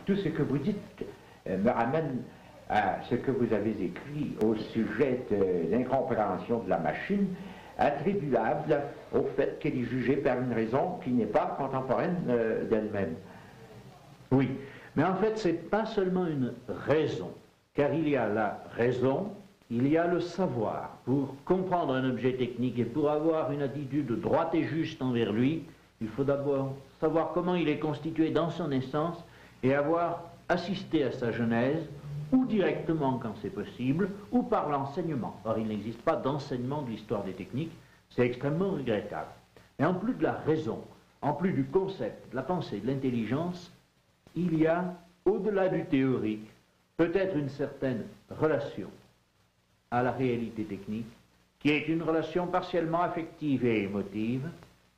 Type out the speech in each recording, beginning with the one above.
tout ce que vous dites me ramène à ce que vous avez écrit au sujet de l'incompréhension de la machine, attribuable au fait qu'elle est jugée par une raison qui n'est pas contemporaine d'elle-même. Oui, mais en fait, ce n'est pas seulement une raison, car il y a la raison, il y a le savoir. Pour comprendre un objet technique et pour avoir une attitude droite et juste envers lui, il faut d'abord savoir comment il est constitué dans son essence et avoir assisté à sa genèse, ou directement quand c'est possible, ou par l'enseignement. Or, il n'existe pas d'enseignement de l'histoire des techniques, c'est extrêmement regrettable. Et en plus de la raison, en plus du concept, de la pensée, de l'intelligence, il y a, au-delà du théorique, peut-être une certaine relation à la réalité technique, qui est une relation partiellement affective et émotive,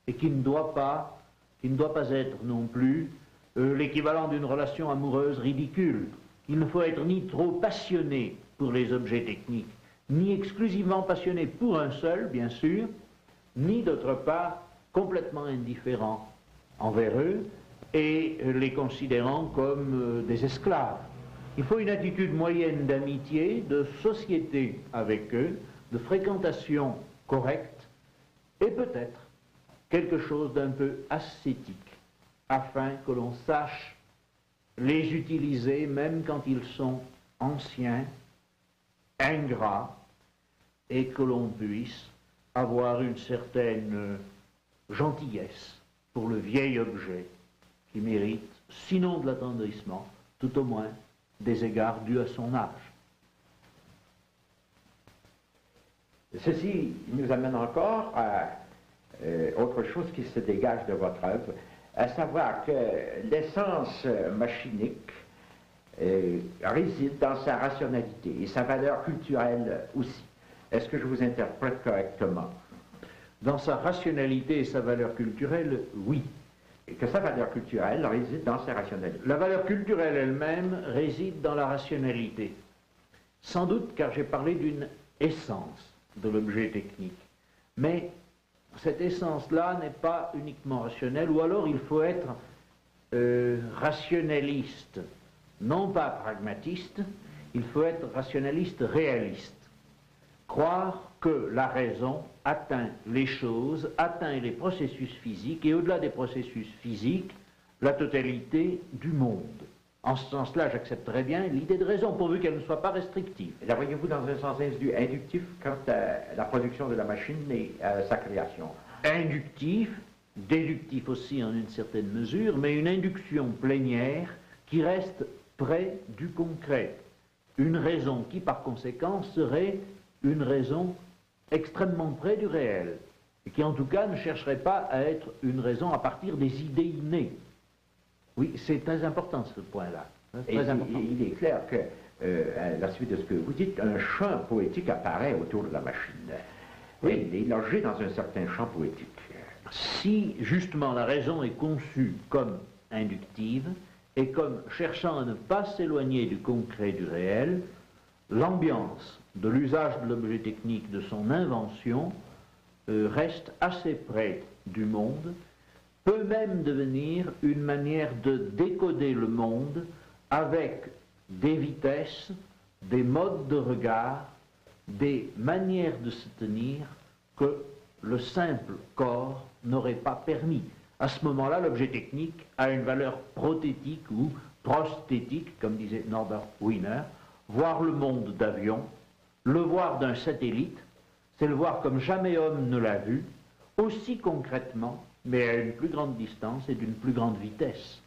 et qui ne doit pas être non plus l'équivalent d'une relation amoureuse ridicule. Il ne faut être ni trop passionné pour les objets techniques, ni exclusivement passionné pour un seul, bien sûr, ni d'autre part complètement indifférent envers eux et les considérant comme des esclaves. Il faut une attitude moyenne d'amitié, de société avec eux, de fréquentation correcte et peut-être quelque chose d'un peu ascétique afin que l'on sache les utiliser même quand ils sont anciens, ingrats, et que l'on puisse avoir une certaine gentillesse pour le vieil objet qui mérite, sinon de l'attendrissement, tout au moins des égards dus à son âge. Ceci nous amène encore à autre chose qui se dégage de votre œuvre, à savoir que l'essence machinique réside dans sa rationalité et sa valeur culturelle aussi. Est-ce que je vous interprète correctement? Dans sa rationalité et sa valeur culturelle, oui. Et que sa valeur culturelle réside dans sa rationalité. La valeur culturelle elle-même réside dans la rationalité. Sans doute car j'ai parlé d'une essence de l'objet technique. Mais cette essence-là n'est pas uniquement rationnelle, ou alors il faut être rationaliste, non pas pragmatiste, il faut être rationaliste réaliste. Croire que la raison atteint les choses, atteint les processus physiques, et au-delà des processus physiques, la totalité du monde. En ce sens-là, j'accepterais bien l'idée de raison, pourvu qu'elle ne soit pas restrictive. La voyez-vous dans un sens inductif quant à la production de la machine et à sa création? Inductif, déductif aussi en une certaine mesure, mais une induction plénière qui reste près du concret. Une raison qui, par conséquent, serait une raison extrêmement près du réel, et qui en tout cas ne chercherait pas à être une raison à partir des idées innées. Oui, c'est très important ce point-là. Il est clair que, à la suite de ce que vous dites, un champ poétique apparaît autour de la machine. Oui. Elle est logée dans un certain champ poétique. Si justement la raison est conçue comme inductive et comme cherchant à ne pas s'éloigner du concret du réel, l'ambiance de l'usage de l'objet technique, de son invention, reste assez près du monde, peut même devenir une manière de décoder le monde avec des vitesses, des modes de regard, des manières de se tenir que le simple corps n'aurait pas permis. À ce moment-là, l'objet technique a une valeur prothétique ou prosthétique, comme disait Norbert Wiener. Voir le monde d'avion, le voir d'un satellite, c'est le voir comme jamais homme ne l'a vu, aussi concrètement, mais à une plus grande distance et d'une plus grande vitesse.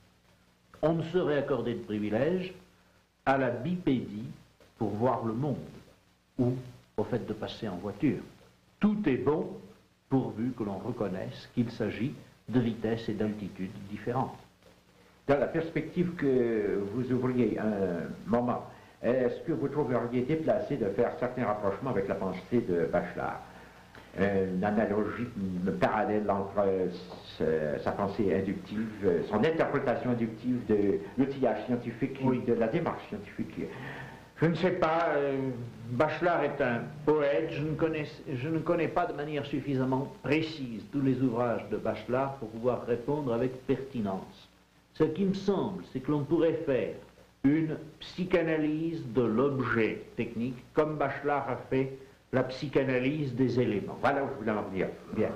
On ne saurait accorder de privilège à la bipédie pour voir le monde, ou au fait de passer en voiture. Tout est bon pourvu que l'on reconnaisse qu'il s'agit de vitesses et d'altitudes différentes. Dans la perspective que vous ouvriez un moment, est-ce que vous trouveriez déplacé de faire certains rapprochements avec la pensée de Bachelard? Une analogie, une parallèle entre sa pensée inductive, son interprétation inductive de l'outillage scientifique, oui, de la démarche scientifique. Je ne sais pas, Bachelard est un poète, je ne connais pas de manière suffisamment précise tous les ouvrages de Bachelard pour pouvoir répondre avec pertinence. Ce qui me semble, c'est que l'on pourrait faire une psychanalyse de l'objet technique, comme Bachelard a fait la psychanalyse des éléments. Voilà où je voulais en venir. Bien.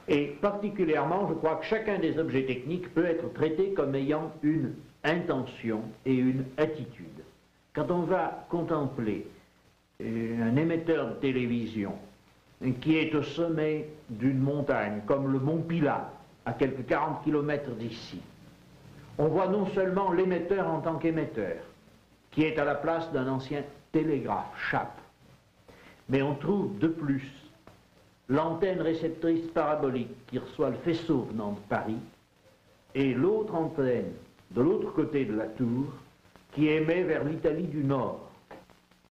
Et particulièrement, je crois que chacun des objets techniques peut être traité comme ayant une intention et une attitude. Quand on va contempler un émetteur de télévision qui est au sommet d'une montagne, comme le mont Pilat, à quelques 40 km d'ici, on voit non seulement l'émetteur en tant qu'émetteur, qui est à la place d'un ancien télégraphe, chape, mais on trouve de plus l'antenne réceptrice parabolique qui reçoit le faisceau venant de Paris, et l'autre antenne de l'autre côté de la tour qui émet vers l'Italie du Nord.